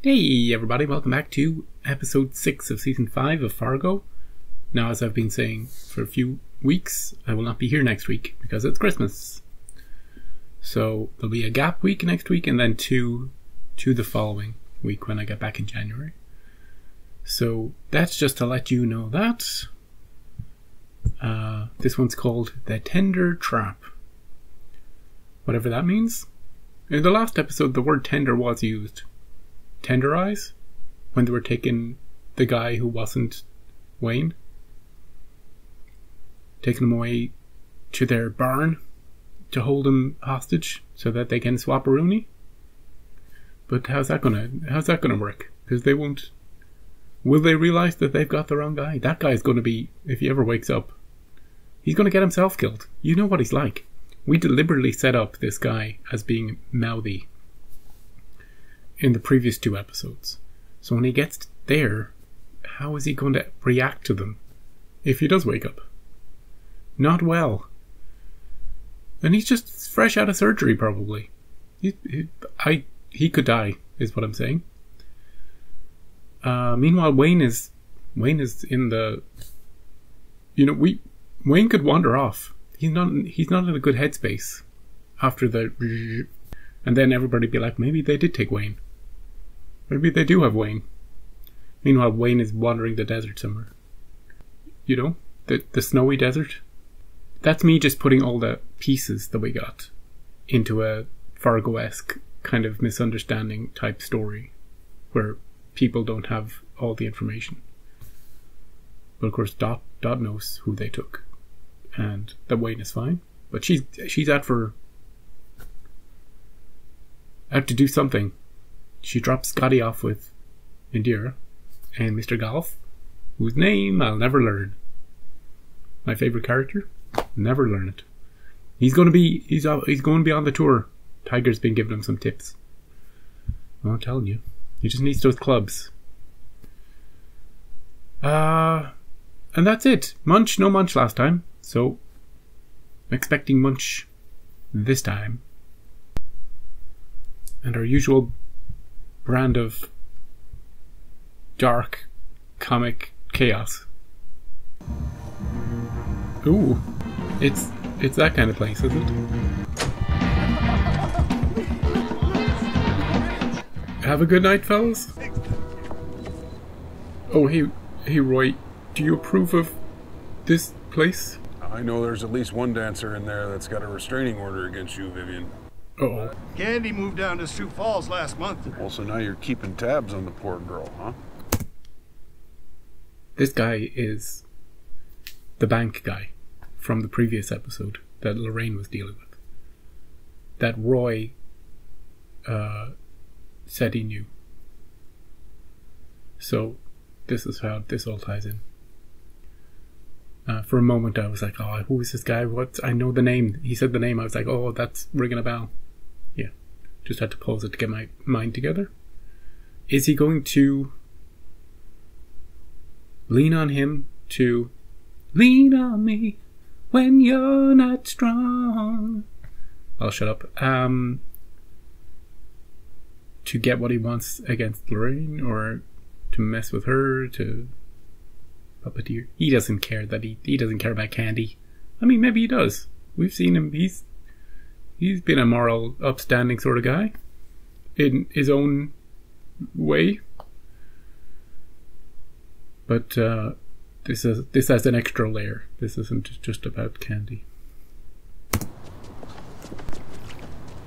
Hey everybody, welcome back to episode 6 of season 5 of Fargo. Now, as I've been saying for a few weeks, I will not be here next week because it's Christmas. So there'll be a gap week next week and then two the following week when I get back in January. So that's just to let you know that. This one's called The Tender Trap. Whatever that means. In the last episode, the word tender was used. Tenderize? When they were taking the guy who wasn't Wayne. Taking him away to their barn to hold him hostage so that they can swap a Rooney. But how's that gonna work? Because they won't. Will they realize that they've got the wrong guy? That guy's gonna be, if he ever wakes up, he's gonna get himself killed. You know what he's like. We deliberately set up this guy as being mouthy in the previous 2 episodes. So when he gets there, how is he going to react to them if he does wake up? Not well. And he's just fresh out of surgery, probably. He could die, is what I'm saying. Meanwhile, Wayne is in the... Wayne could wander off. He's not in a good headspace after the... And then everybody be like, maybe they did take Wayne. Maybe they do have Wayne. Meanwhile, Wayne is wandering the desert somewhere. You know? The snowy desert. That's me just putting all the pieces that we got into a Fargo-esque kind of misunderstanding type story where people don't have all the information. But of course, Dot knows who they took. And that Wayne is fine. But she's out to do something. She drops Scotty off with Indira and Mr. Golf, whose name I'll never learn. My favorite character, never learn it. He's going to be on the tour. Tiger's been giving him some tips. Well, I'm telling you, he just needs those clubs. And that's it. Munch, no Munch last time, so I'm expecting Munch this time. And our usual brand of dark comic chaos. Ooh, it's that kind of place, is it? Have a good night, fellas. Oh, hey, Roy, do you approve of this place? I know there's at least one dancer in there that's got a restraining order against you, Vivian. Uh-oh. Candy moved down to Sioux Falls last month. Well, so now you're keeping tabs on the poor girl, huh? This guy is the bank guy from the previous episode that Lorraine was dealing with. That Roy said he knew. So this is how this all ties in. For a moment I was like, oh, who is this guy? I know the name. He said the name. I was like, oh, that's ringing a bell. Yeah. Just had to pause it to get my mind together. Is he going to lean on him to lean on me when you're not strong? I'll shut up. To get what he wants against Lorraine, or to mess with her, to puppeteer. He doesn't care that he doesn't care about Candy. I mean, maybe he does. We've seen him. He's been a moral, upstanding sort of guy in his own way. But this has an extra layer. This isn't just about Candy.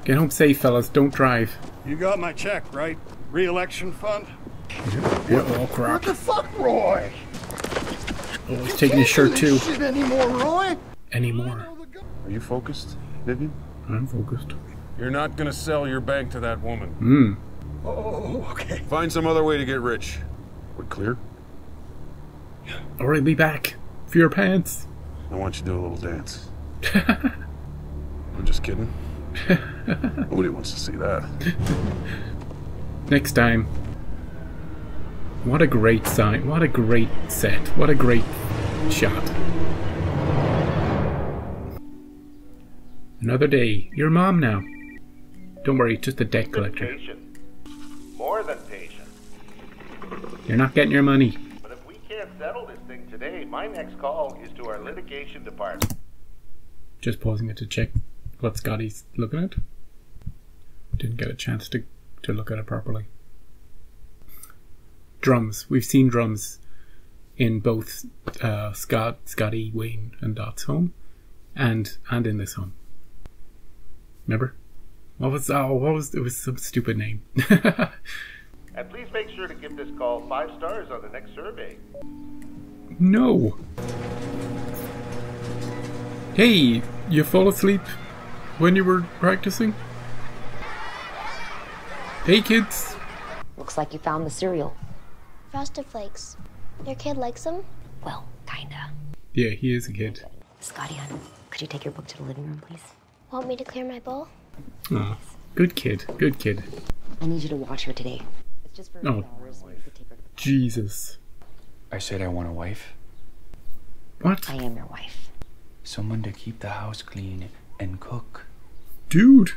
Get home safe, fellas. Don't drive. You got my check, right? Re-election fund? Oh, crap. What the fuck, Roy? Oh, he's taking his shirt too. Shit anymore, Roy? Anymore. Are you focused, Vivian? I'm focused. You're not gonna sell your bank to that woman. Oh, okay. Find some other way to get rich. We clear? Alright, be back. For your pants. I want you to do a little dance. I'm just kidding. Nobody wants to see that. Next time. What a great sign. What a great set. What a great shot. Another day. Your mom now. Don't worry, just a debt collector. Patient. More than patient. You're not getting your money. But if we can't settle this thing today, my next call is to our litigation department. Just pausing it to check what Scotty's looking at. Didn't get a chance to look at it properly. Drums. We've seen drums in both Scotty, Wayne, and Dot's home, and in this home. Remember? It was some stupid name. And please make sure to give this call 5 stars on the next survey. No. Hey, you fall asleep when you were practicing? Hey kids. Looks like you found the cereal. Frosted Flakes. Your kid likes them? Well, kinda. Yeah, he is a kid. Scotty, hon, could you take your book to the living room, please? Want me to clear my bowl? Oh, good kid, good kid. I need you to watch her today. It's just for Oh. $8. You could take her. Jesus. I said I want a wife. What? I am your wife. Someone to keep the house clean and cook. Dude,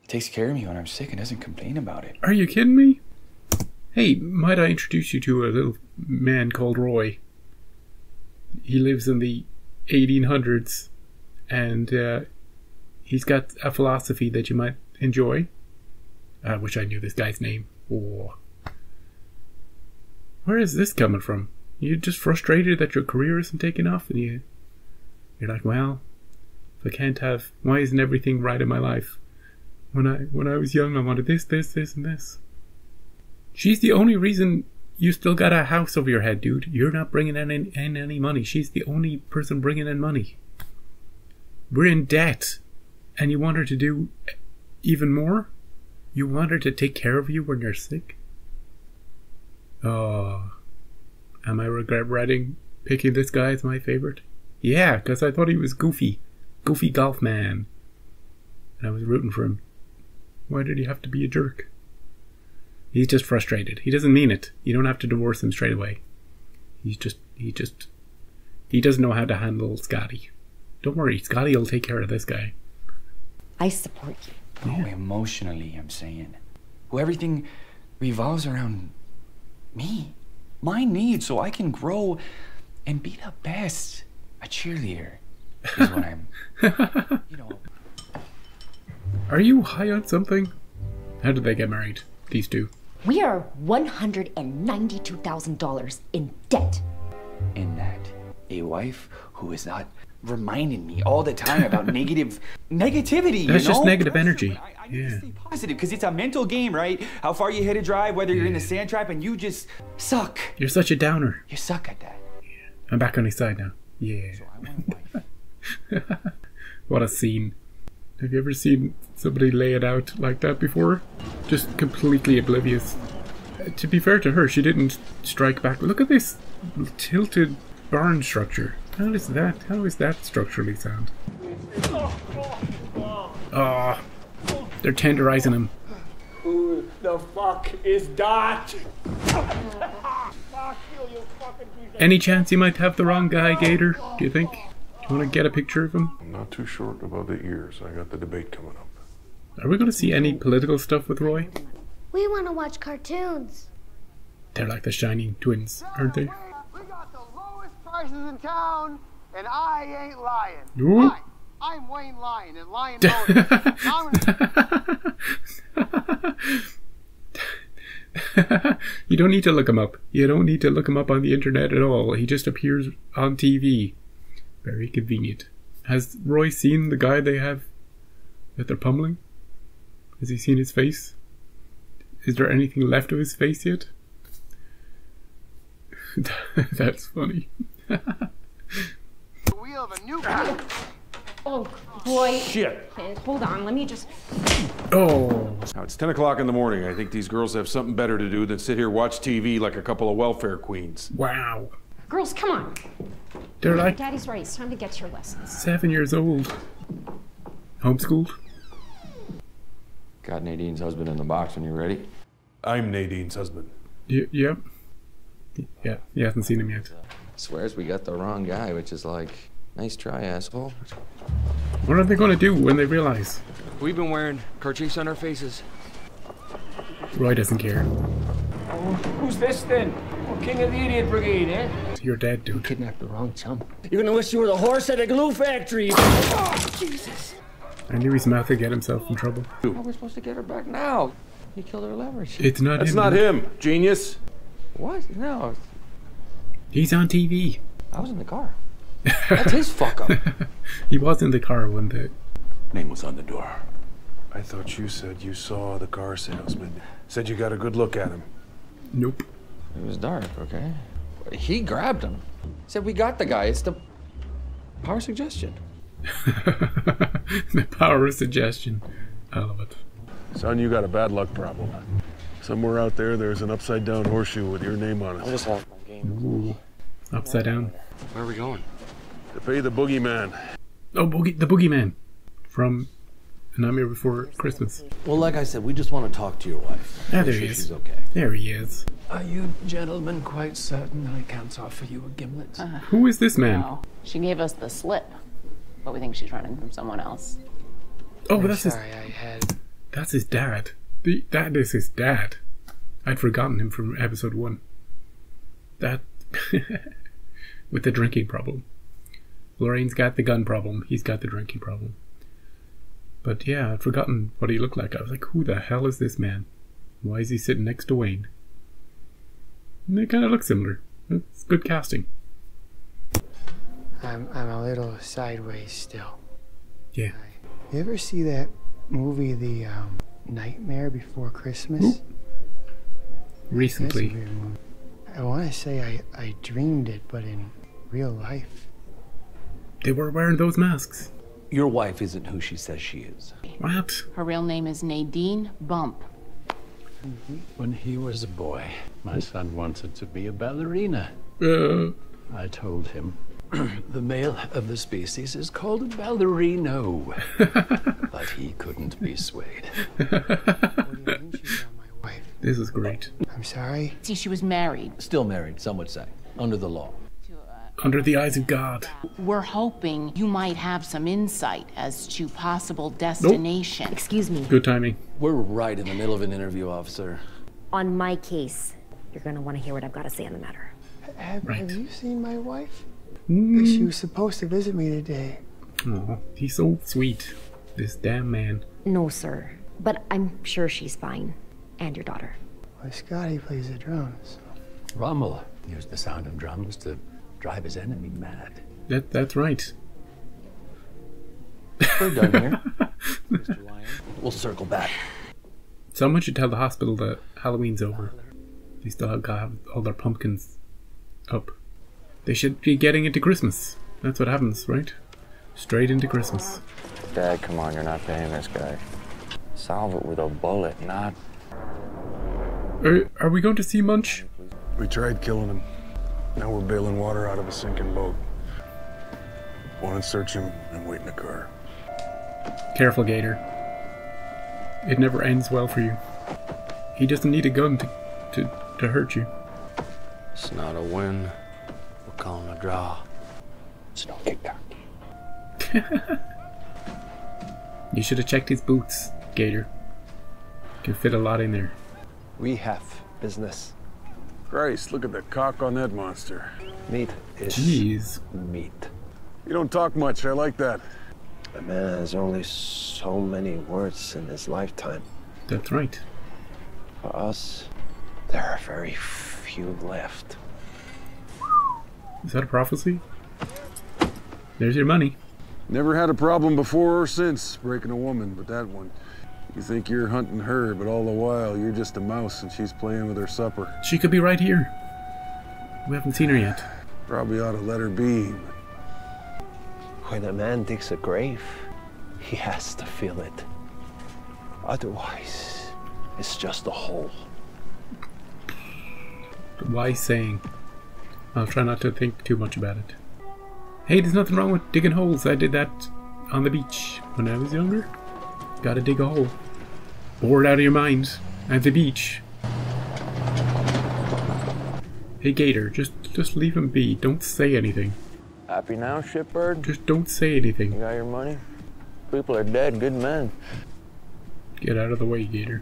He takes care of me when I'm sick and doesn't complain about it. are you kidding me? Hey, might I introduce you to a little man called Roy? He lives in the 1800s, and he's got a philosophy that you might enjoy. I wish I knew this guy's name. Oh. Where is this coming from? You're just frustrated that your career isn't taking off, and you're like, well, if I can't have, why isn't everything right in my life? When I was young, I wanted this, and this. She's the only reason you still got a house over your head, dude. You're not bringing in any money. She's the only person bringing in money. We're in debt, and you want her to do even more? You want her to take care of you when you're sick? Oh, am I regretting picking this guy as my favorite? Yeah, because I thought he was goofy golf man, and I was rooting for him. Why did he have to be a jerk? He's just frustrated. He doesn't mean it. You don't have to divorce him straight away. He doesn't know how to handle Scotty. Don't worry, Scotty will take care of this guy. I support you. No, emotionally, I'm saying. Well, everything revolves around me. My needs, so I can grow and be the best. A cheerleader is what I'm, you know. Are you high on something? How did they get married, these two? We are $192,000 in debt. In that, a wife who is not reminding me all the time about negativity. That's just negative energy. I need to stay positive because it's a mental game, right? How far you hit a drive, whether you're in a sand trap, and you just suck. You're such a downer. You suck at that. I'm back on his side now. Yeah. So I want a wife. What a scene. Have you ever seen somebody lay it out like that before? Just completely oblivious. To be fair to her, she didn't strike back. Look at this tilted barn structure. How is that structurally sound? Oh, they're tenderizing him. Who the fuck is that? Any chance you might have the wrong guy, Gator? Do you think? Do you want to get a picture of him? I'm not too short about the ears. I got the debate coming up. Are we going to see any political stuff with Roy? We want to watch cartoons. They're like the Shining Twins, aren't they? We got the lowest prices in town, and I ain't lying. Ooh. Hi, I'm Wayne Lyon at Lyon Motors. You don't need to look him up. You don't need to look him up on the internet at all. He just appears on TV. Very convenient. Has Roy seen the guy they have that they're pummeling? Has he seen his face? Is there anything left of his face yet? That's funny. The wheel of a new Oh, boy. Shit! Okay, hold on, let me just... Oh, Now it's 10 o'clock in the morning. I think these girls have something better to do than sit here watch TV like a couple of welfare queens. wow. Girls, come on. They're like Daddy's right, it's time to get to your lessons. 7 years old. Homeschooled? Got Nadine's husband in the box when you're ready. I'm Nadine's husband. Yep. Yeah, he hasn't seen him yet. Swears we got the wrong guy, which is like, nice try, asshole. What are they going to do when they realize? We've been wearing kerchiefs on our faces. Roy doesn't care. Who's this then? Oh, King of the Idiot Brigade, eh? You're dead, dude. Kidnapped the wrong chump. You're gonna wish you were the horse at a glue factory. Oh, Jesus. I knew he's about to get himself in trouble. How are we supposed to get her back now? You killed her leverage. It's not That's him. not dude. him, genius. What? No. He's on TV. I was in the car. That's his fuck up. He was in the car when the... Name was on the door. I thought you said you saw the car salesman. Said you got a good look at him. Nope. It was dark, okay? He grabbed him. Said, we got the guy. It's the power suggestion. The power of suggestion. I love it. Son, you got a bad luck problem. Somewhere out there, there's an upside-down horseshoe with your name on it. I just have my game. Ooh. Upside down. Where are we going? To pay the boogeyman. Oh, the boogeyman. From A Nightmare Before Christmas. Well, like I said, we just want to talk to your wife. Ah, Make there sure he is. she's okay. There he is. Are you gentlemen quite certain I can't offer you a gimlet? Who is this man? No, she gave us the slip, but we think she's running from someone else. Oh, that's his... Sorry, I had... That's his dad. That is his dad. I'd forgotten him from episode 1. That... with the drinking problem. Lorraine's got the gun problem. He's got the drinking problem. But yeah, I'd forgotten what he looked like. I was like, who the hell is this man? Why is he sitting next to Wayne? And they kind of look similar. It's good casting. I'm a little sideways still. Yeah. You ever see that movie, The Nightmare Before Christmas? Ooh. Recently. That's a weird movie. I want to say I dreamed it, but in real life. They were wearing those masks. Your wife isn't who she says she is. What? Her real name is Nadine Bump. When he was a boy, my son wanted to be a ballerina. I told him, the male of the species is called a ballerino. But he couldn't be swayed. What do you mean she's not my wife? This is great. I'm sorry? See, she was married. Still married, some would say. Under the law. Under the eyes of God. We're hoping you might have some insight as to possible destination. Nope. Excuse me. Good timing. We're right in the middle of an interview, officer. On my case, you're going to want to hear what I've got to say on the matter. Have Right. you seen my wife? Mm. She was supposed to visit me today. Oh, he's so sweet. This damn man. No, sir. But I'm sure she's fine. And your daughter. Well, Scotty plays the drums. Rommel used the sound of drums to drive his enemy mad. That's right. We're done here. Mr. Lyon. We'll circle back. Someone should tell the hospital that Halloween's over. They still have all their pumpkins up. They should be getting into Christmas. That's what happens, right? Straight into Christmas. Dad, come on, you're not paying this guy. Solve it with a bullet, not... Are we going to see Munch? We tried killing him. Now we're bailing water out of a sinking boat. Want to search him and wait in the car. Careful, Gator. It never ends well for you. He doesn't need a gun to hurt you. It's not a win. We'll call him a draw. So don't get cocky. You should have checked his boots, Gator. Can fit a lot in there. We have business. Christ, look at the cock on that monster. Meat is Jeez. meat. You don't talk much, I like that. A man has only so many words in his lifetime. That's right. For us, there are very few left. Is that a prophecy? There's your money. Never had a problem before or since breaking a woman, but that one. You think you're hunting her, but all the while you're just a mouse and she's playing with her supper. She could be right here. We haven't seen her yet. Probably ought to let her be. When a man digs a grave, he has to feel it. Otherwise, it's just a hole. Wise saying. I'll try not to think too much about it. Hey, there's nothing wrong with digging holes. I did that on the beach when I was younger. Gotta dig a hole. Bored out of your mind at the beach. Hey Gator, just leave him be. Don't say anything. Happy now, shipbird? Just don't say anything. You got your money? People are dead, good men. Get out of the way, Gator.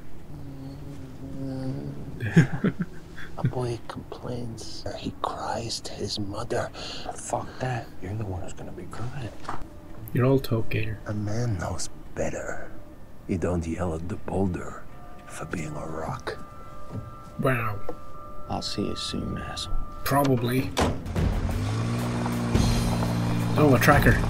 A boy complains. He cries to his mother. Fuck that. You're the one who's gonna be crying. You're all talk, Gator. A man knows better. You don't yell at the boulder for being a rock. Wow. I'll see you soon, asshole. Probably. Oh, a tracker.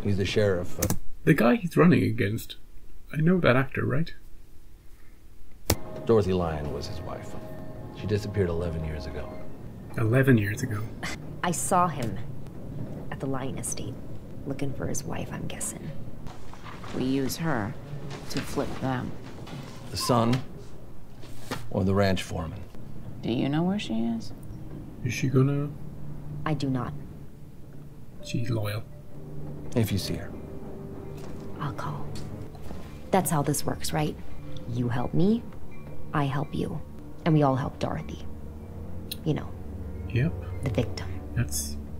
He's the sheriff. The guy he's running against. I know that actor, right? Dorothy Lyon was his wife. She disappeared 11 years ago. 11 years ago. I saw him at the Lyon estate, looking for his wife, I'm guessing. We use her to flip them. The son or the ranch foreman? Do you know where she is? Is she gonna... I do not. She's loyal. If you see her. I'll call. That's how this works, right? You help me, I help you. And we all help Dorothy. You know. Yep. The victim.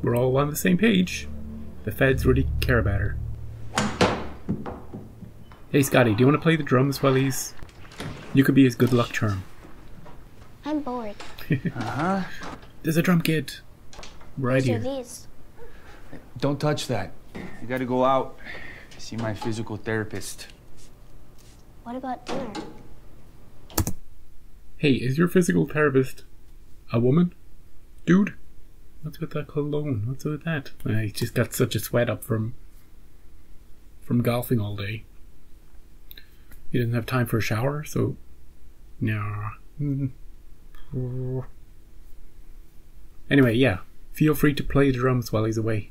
We're all on the same page. The feds really care about her. Hey Scotty, do you want to play the drums while he's... You could be his good luck charm. I'm bored. Uh-huh. There's a drum kit. Right What are here. these? Don't touch that. You gotta go out. See my physical therapist. What about dinner? Hey, is your physical therapist a woman? Dude? What's with that cologne? What's with that? I just got such a sweat up from golfing all day. He doesn't have time for a shower, so... Nah. Anyway, yeah. Feel free to play the drums while he's away.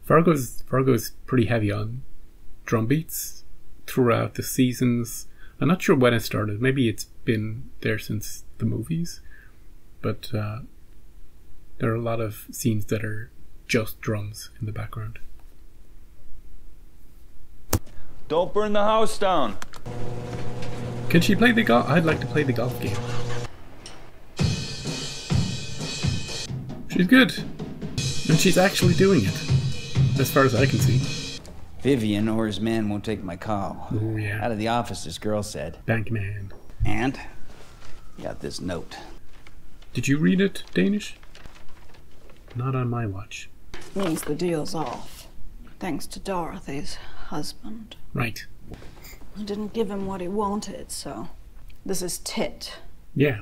Fargo's pretty heavy on drum beats throughout the seasons. I'm not sure when it started. Maybe it's been there since the movies. But there are a lot of scenes that are just drums in the background. Don't burn the house down. Can she play the golf? I'd like to play the golf game. She's good. And she's actually doing it. As far as I can see. Vivian or his man won't take my call. Oh, yeah. Out of the office, this girl said. Bankman. And got this note. Did you read it, Danish? Not on my watch. Means the deal's off. Thanks to Dorothy's husband. Right. I didn't give him what he wanted, so this is tit. Yeah.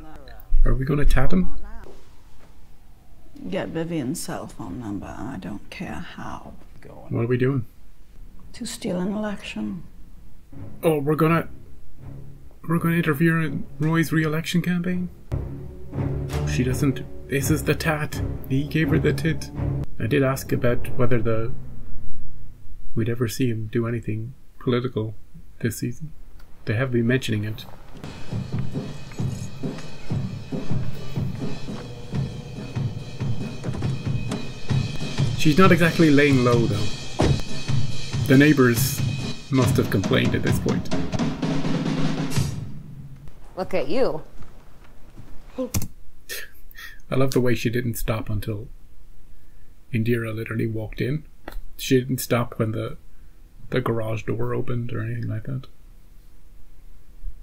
Are we gonna tat him? Get Vivian's cell phone number. I don't care how. What are we doing? To steal an election. Oh, we're gonna interfere in Roy's re-election campaign? She doesn't... This is the tat. He gave her the tit. I did ask about whether we'd ever see him do anything political this season. They have been mentioning it. She's not exactly laying low, though. The neighbors must have complained at this point. Look at you. I love the way she didn't stop until Indira literally walked in. She didn't stop when the garage door opened or anything like that.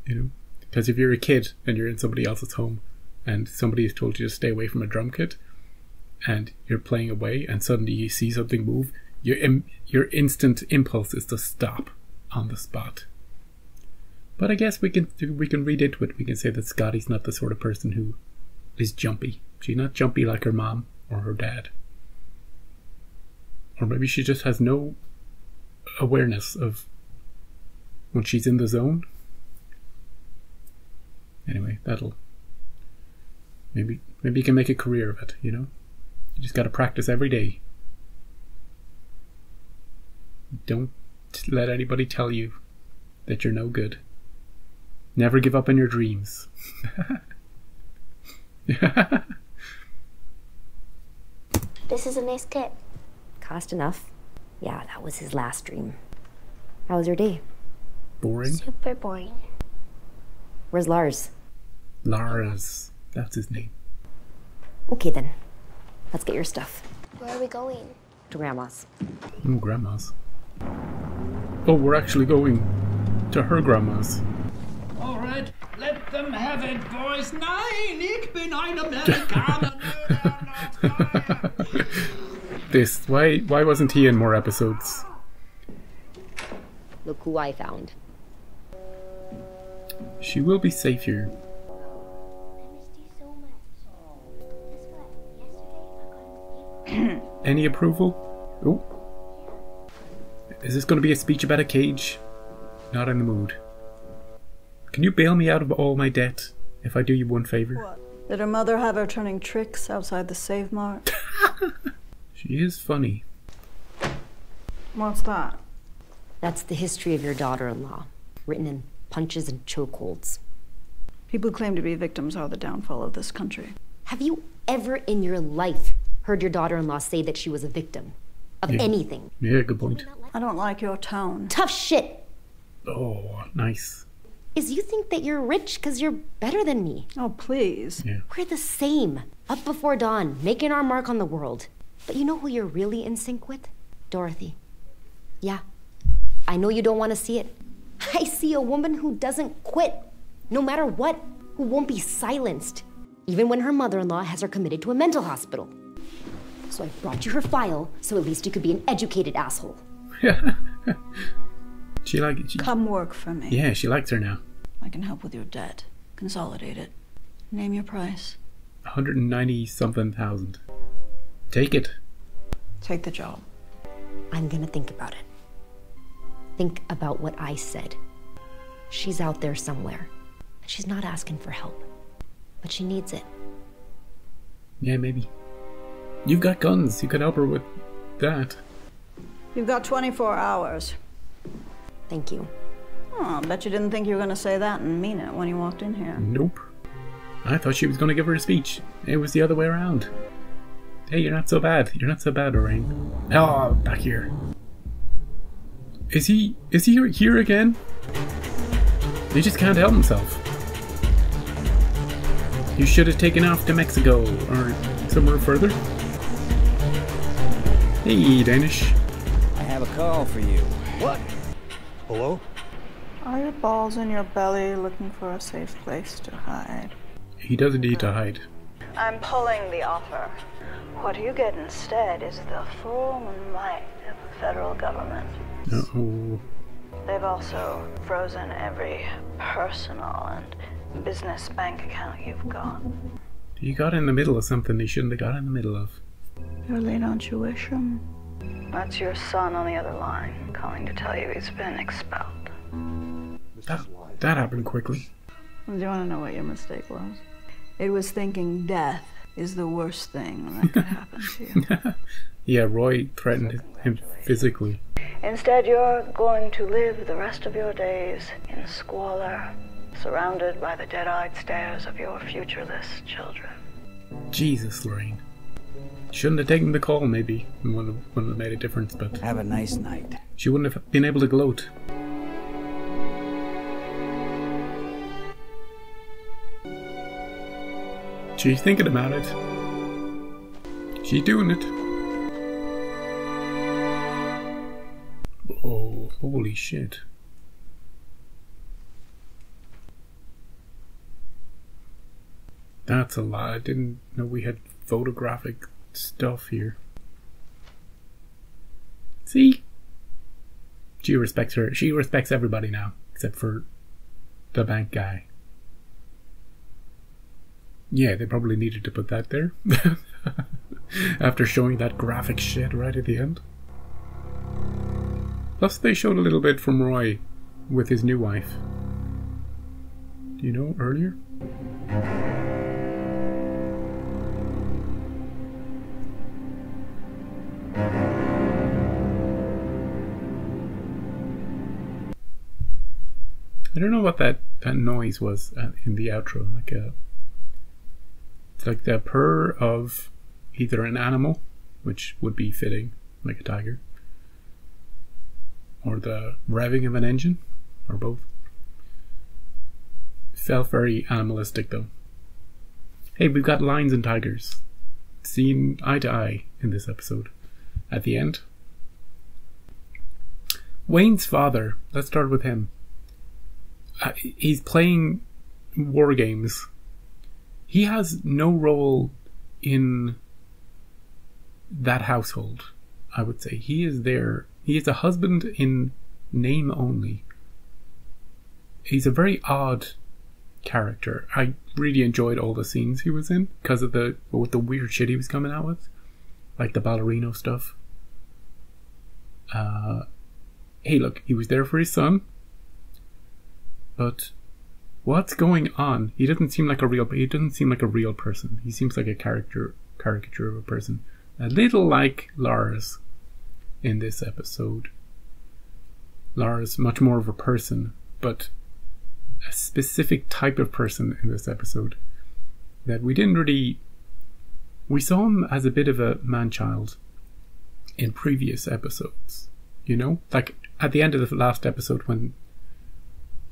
You know? Because if you're a kid and you're in somebody else's home and somebody has told you to stay away from a drum kit and you're playing away and suddenly you see something move, your instant impulse is to stop on the spot. But I guess we can read into it. We can say that Scotty's not the sort of person who is jumpy. She's not jumpy like her mom or her dad. Or maybe she just has no awareness of when she's in the zone. Anyway, maybe you can make a career of it, you know? You just gotta practice every day. Don't let anybody tell you that you're no good. Never give up on your dreams. This is a nice kit. Cost enough. Yeah, that was his last dream. How was your day? Boring? Super boring. Where's Lars? Lars. That's his name. Okay then. Let's get your stuff. Where are we going? To Grandma's. Oh, Grandma's. Oh, we're actually going to her grandma's. All right, let them have it, boys. Nein, ich bin ein Amerikaner. Why wasn't he in more episodes? Look who I found. She will be safe here. Any approval? Oh. Is this going to be a speech about a cage? Not in the mood. Can you bail me out of all my debt if I do you one favor? What? Did her mother have her turning tricks outside the Save Mart? She is funny. What's that? That's the history of your daughter-in-law, written in punches and chokeholds. People who claim to be victims are the downfall of this country. Have you ever in your life heard your daughter-in-law say that she was a victim of anything? Yeah, good point. I don't like your tone. Tough shit! Oh, nice. Is you think that you're rich because you're better than me. Oh, please. Yeah. We're the same. Up before dawn, making our mark on the world. But you know who you're really in sync with? Dorothy. Yeah. I know you don't want to see it. I see a woman who doesn't quit, no matter what, who won't be silenced, even when her mother-in-law has her committed to a mental hospital. So I brought you her file, so at least you could be an educated asshole. Come work for me. Yeah, she likes her now. I can help with your debt. Consolidate it. Name your price. 190-something thousand. Take it. Take the job. I'm gonna think about it. Think about what I said. She's out there somewhere. She's not asking for help, but she needs it. Yeah, maybe. You've got guns. You could help her with that. You've got 24 hours. Thank you. Oh, I bet you didn't think you were going to say that and mean it when you walked in here. Nope. I thought she was going to give her a speech. It was the other way around. Hey, you're not so bad. You're not so bad, Lorraine. Oh, back here. Is he here again? He just can't help himself. You should have taken off to Mexico or somewhere further. Hey, Danish. I have a call for you. What? Hello? Are your balls in your belly looking for a safe place to hide? He doesn't need to hide. I'm pulling the offer. What you get instead is the full might of the federal government. Uh-oh. They've also frozen every personal and business bank account you've got. He got in the middle of something he shouldn't have got in the middle of. You're late on tuition. That's your son on the other line, calling to tell you he's been expelled. That happened quickly. Do you want to know what your mistake was? It was thinking death is the worst thing that could happen to you. Yeah, Roy threatened him physically. Instead, you're going to live the rest of your days in squalor, surrounded by the dead-eyed stares of your futureless children. Jesus, Lorraine. Shouldn't have taken the call, maybe. It wouldn't have made a difference, but... Have a nice night. She wouldn't have been able to gloat. She's thinking about it. She's doing it. Oh, holy shit. That's a lot. I didn't know we had photographic stuff here. See? She respects her. She respects everybody now, except for the bank guy. Yeah, they probably needed to put that there. After showing that graphic shit right at the end. Plus they showed a little bit from Roy with his new wife. Do you know, earlier? I don't know what that noise was in the outro. It's like the purr of either an animal, which would be fitting, like a tiger, or the revving of an engine, or both. It felt very animalistic though. Hey, we've got lions and tigers. seen eye to eye in this episode at the end. Wayne's father, let's start with him. He's playing war games. He has no role in that household, I would say. He is there. He is a husband in name only. He's a very odd character. I really enjoyed all the scenes he was in because of the weird shit he was coming out with, like the ballerino stuff. Hey, look, he was there for his son, but what's going on? He doesn't seem like a real person. He seems like a caricature of a person, a little like Lars in this episode. Lars, much more of a person, but a specific type of person in this episode that we didn't really... We saw him as a bit of a man-child in previous episodes, you know? Like, at the end of the last episode when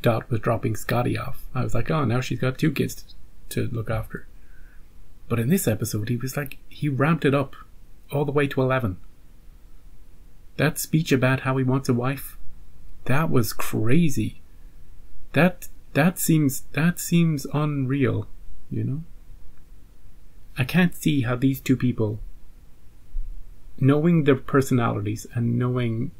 Dot was dropping Scotty off, I was like, oh, now she's got 2 kids to look after. But in this episode, he was like, he ramped it up all the way to 11. That speech about how he wants a wife, that was crazy. That seems unreal, you know? I can't see how these 2 people, knowing their personalities and knowing,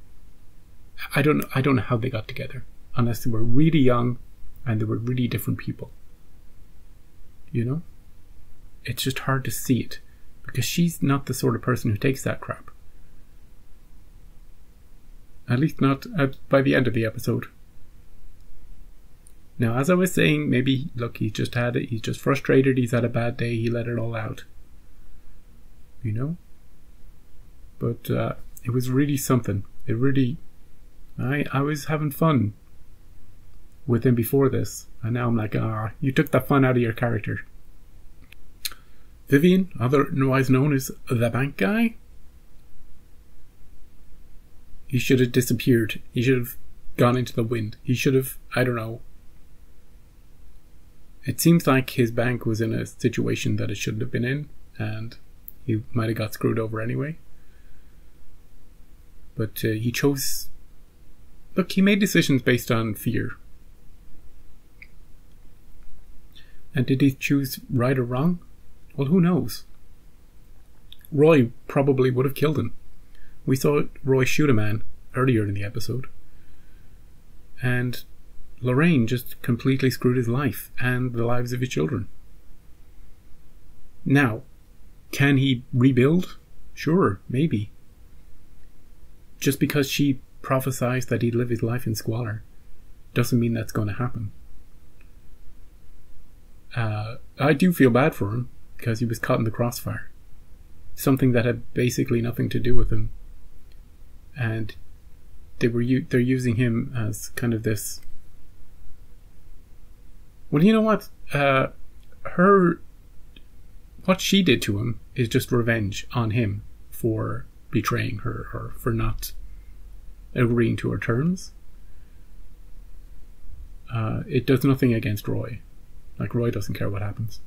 I don't know how they got together, unless they were really young and they were really different people. You know? It's just hard to see it, because she's not the sort of person who takes that crap. At least not by the end of the episode. Now, as I was saying, maybe, look, he's just frustrated, he's had a bad day, he let it all out. You know? But it was really something. It really... I was having fun with him before this, and now I'm like, you took the fun out of your character. Vivian, otherwise known as the bank guy, he should have disappeared. He should have gone into the wind. He should have, I don't know. It seems like his bank was in a situation that it shouldn't have been in, and he might have got screwed over anyway. But he chose... Look, he made decisions based on fear. And did he choose right or wrong? Well, who knows? Roy probably would have killed him. We saw Roy shoot a man earlier in the episode. And Lorraine just completely screwed his life and the lives of his children. Now, can he rebuild? Sure, maybe. Just because she prophesied that he'd live his life in squalor doesn't mean that's going to happen. I do feel bad for him because he was caught in the crossfire. Something that had basically nothing to do with him. And they're using him as kind of this... Well, you know what? What she did to him is just revenge on him for betraying her or for not agreeing to her terms. It does nothing against Roy. Like, Roy doesn't care what happens.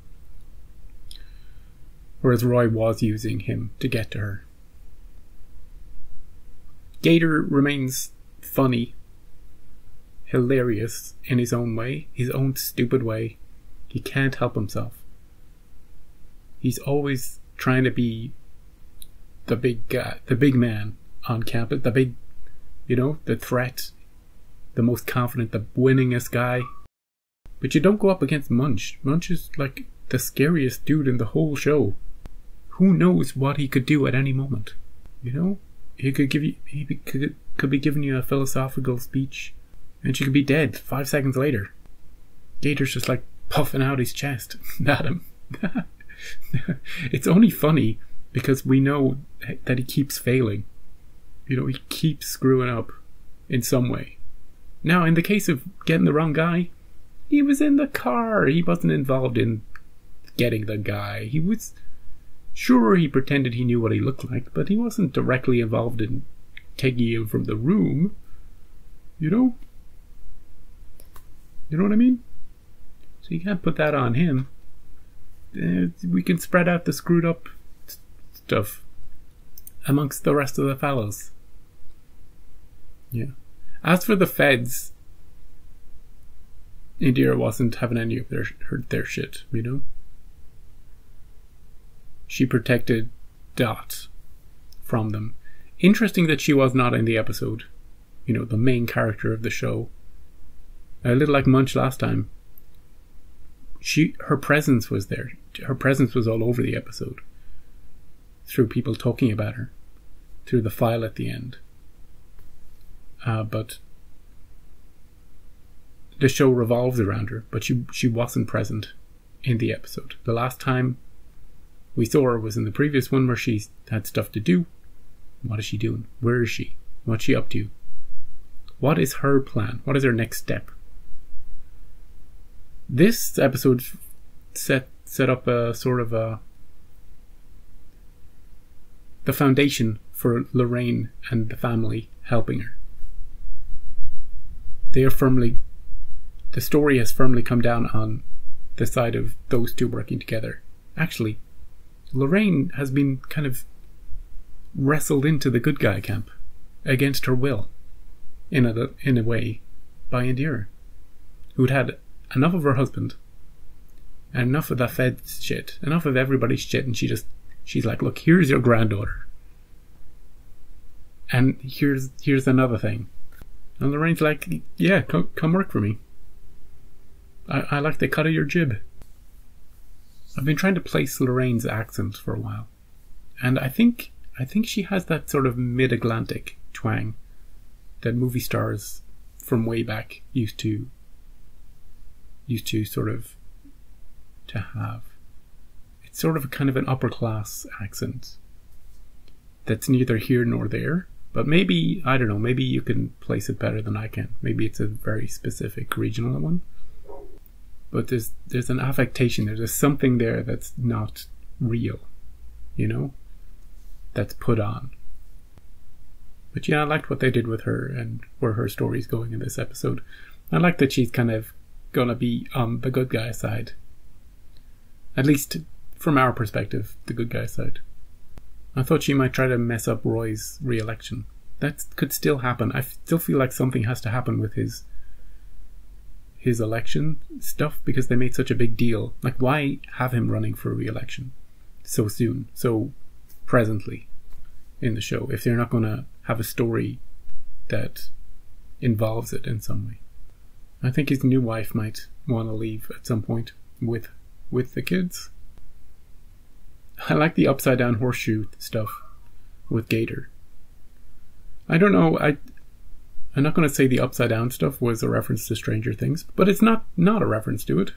Whereas Roy was using him to get to her. Gator remains funny, hilarious in his own way, his own stupid way. He can't help himself. He's always trying to be the big guy, the big man on campus, the big, you know, the threat, the most confident, the winningest guy. But you don't go up against Munch. Munch is like the scariest dude in the whole show. Who knows what he could do at any moment? You know, he could be giving you a philosophical speech, and she could be dead 5 seconds later. Gator's just like puffing out his chest at him. It's only funny because we know that he keeps failing. You know, he keeps screwing up in some way. Now, in the case of getting the wrong guy, he was in the car. He wasn't involved in getting the guy. He was... Sure, he pretended he knew what he looked like, but he wasn't directly involved in taking him from the room. You know? You know what I mean? So you can't put that on him. We can spread out the screwed up stuff amongst the rest of the fellows. Yeah. As for the feds, Indira wasn't having any of their shit, you know? She protected Dot from them. Interesting that she was not in the episode. You know, the main character of the show. A little like Munch last time. Her presence was there. Her presence was all over the episode. Through people talking about her. Through the file at the end. But the show revolves around her, but she wasn't present in the episode. The last time we saw her was in the previous one, where she had stuff to do. What is she doing? Where is she? What's she up to? What is her plan? What is her next step? This episode set up a sort of the foundation for Lorraine and the family helping her. The story has firmly come down on the side of those two working together. Actually, Lorraine has been kind of wrestled into the good guy camp against her will, in a way, by Indira, who'd had enough of her husband and enough of that Fed shit, enough of everybody's shit, and she's like, look, here's your granddaughter, and here's another thing. And Lorraine's like, yeah, come work for me. I like the cut of your jib. I've been trying to place Lorraine's accent for a while, and I think she has that sort of mid-Atlantic twang that movie stars from way back used to sort of to have. It's sort of a kind of an upper class accent that's neither here nor there. But maybe, I don't know, maybe you can place it better than I can. Maybe it's a very specific regional one. But there's an affectation, there's something there that's not real, you know? That's put on. But yeah, I liked what they did with her and where her story's going in this episode. I like that she's kind of gonna be on the good guy side. At least from our perspective, the good guy side. I thought she might try to mess up Roy's re-election. That could still happen. I still feel like something has to happen with his election stuff, because they made such a big deal. Like, why have him running for re-election so soon, so presently in the show, if they're not going to have a story that involves it in some way? I think his new wife might want to leave at some point with the kids. I like the upside down horseshoe stuff with Gator. I don't know, I'm not going to say the upside down stuff was a reference to Stranger Things, but it's not a reference to it.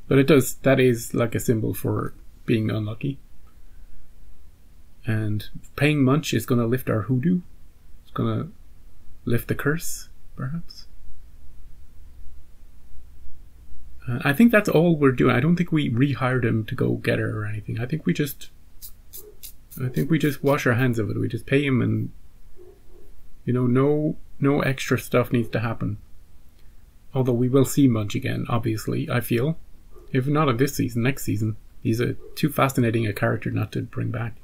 But that is like a symbol for being unlucky. And paying Munch is going to lift our hoodoo. It's going to lift the curse, perhaps. I think that's all we're doing. I don't think we rehired him to go get her or anything. I think we just wash our hands of it. We just pay him, and you know, no extra stuff needs to happen. Although we will see Munch again, obviously, I feel. If not in this season, next season. He's too fascinating a character not to bring back.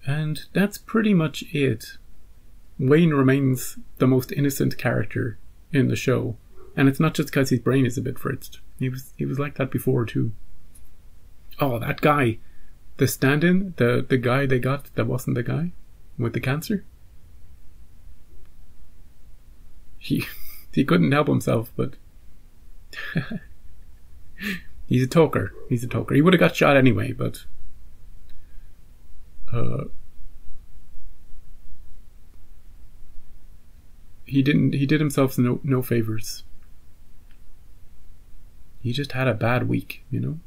And that's pretty much it. Wayne remains the most innocent character in the show, and it's not just because his brain is a bit fritzed. He was like that before too. Oh, that guy, the stand-in, the guy they got that wasn't the guy with the cancer. He couldn't help himself, but he's a talker. He would have got shot anyway, but he did himself no favors. He just had a bad week, you know.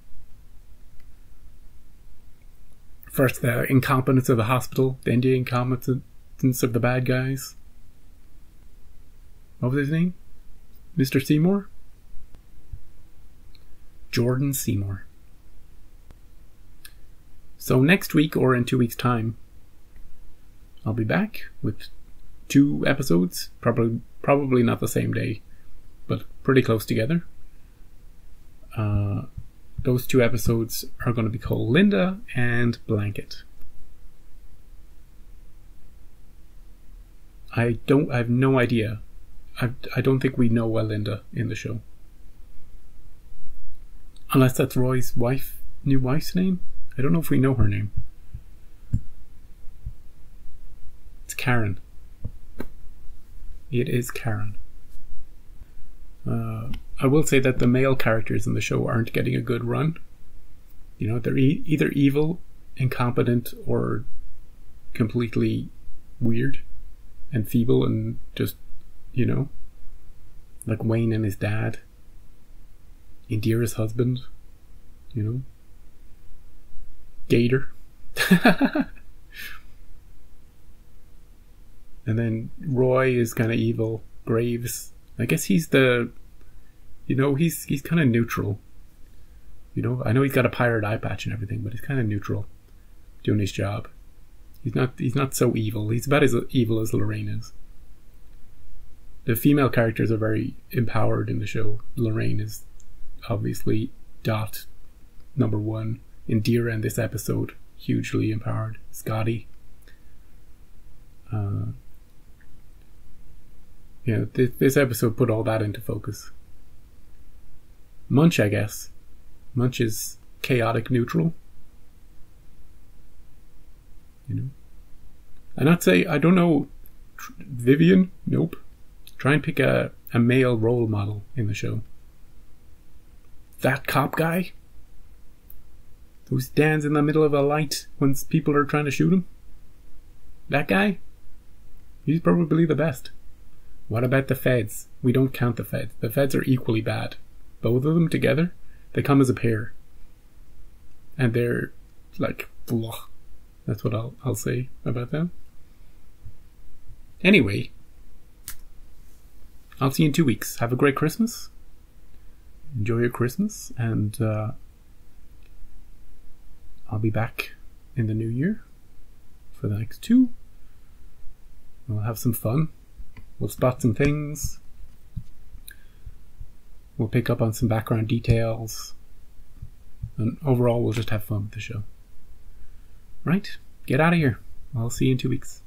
First, the incompetence of the hospital, then the incompetence of the bad guys. What was his name? Mr. Seymour? Jordan Seymour. So next week, or in 2 weeks' time, I'll be back with 2 episodes. Probably not the same day, but pretty close together. Those 2 episodes are going to be called Linda and Blanket. I have no idea. I don't think we know Linda in the show. Unless that's Roy's new wife's name. I don't know if we know her name. It's Karen. It is Karen. I will say that the male characters in the show aren't getting a good run. You know, they're either evil, incompetent, or completely weird and feeble and just, you know, like Wayne and his dad, Indira's husband, you know, Gator. And then Roy is kind of evil. Graves, I guess he's the, you know, he's kind of neutral. You know, I know he's got a pirate eye patch and everything, but he's kind of neutral, doing his job. He's not so evil. He's about as evil as Lorraine is. The female characters are very empowered in the show. Lorraine is obviously dot number 1. Indira in this episode, hugely empowered. Scotty. Yeah, this episode put all that into focus. Munch, I guess. Munch is chaotic neutral. You know? And I'd say, I don't know, Vivian? Nope. Try and pick a male role model in the show. That cop guy? Who stands in the middle of a light when people are trying to shoot him? That guy? He's probably the best. What about the feds? We don't count the feds. The feds are equally bad. Both of them together, they come as a pair. And they're like, ugh. That's what I'll say about them. Anyway, I'll see you in 2 weeks. Have a great Christmas. Enjoy your Christmas, and I'll be back in the new year for the next 2. We'll have some fun. We'll spot some things. We'll pick up on some background details. And overall, we'll just have fun with the show. Right? Get out of here. I'll see you in 2 weeks.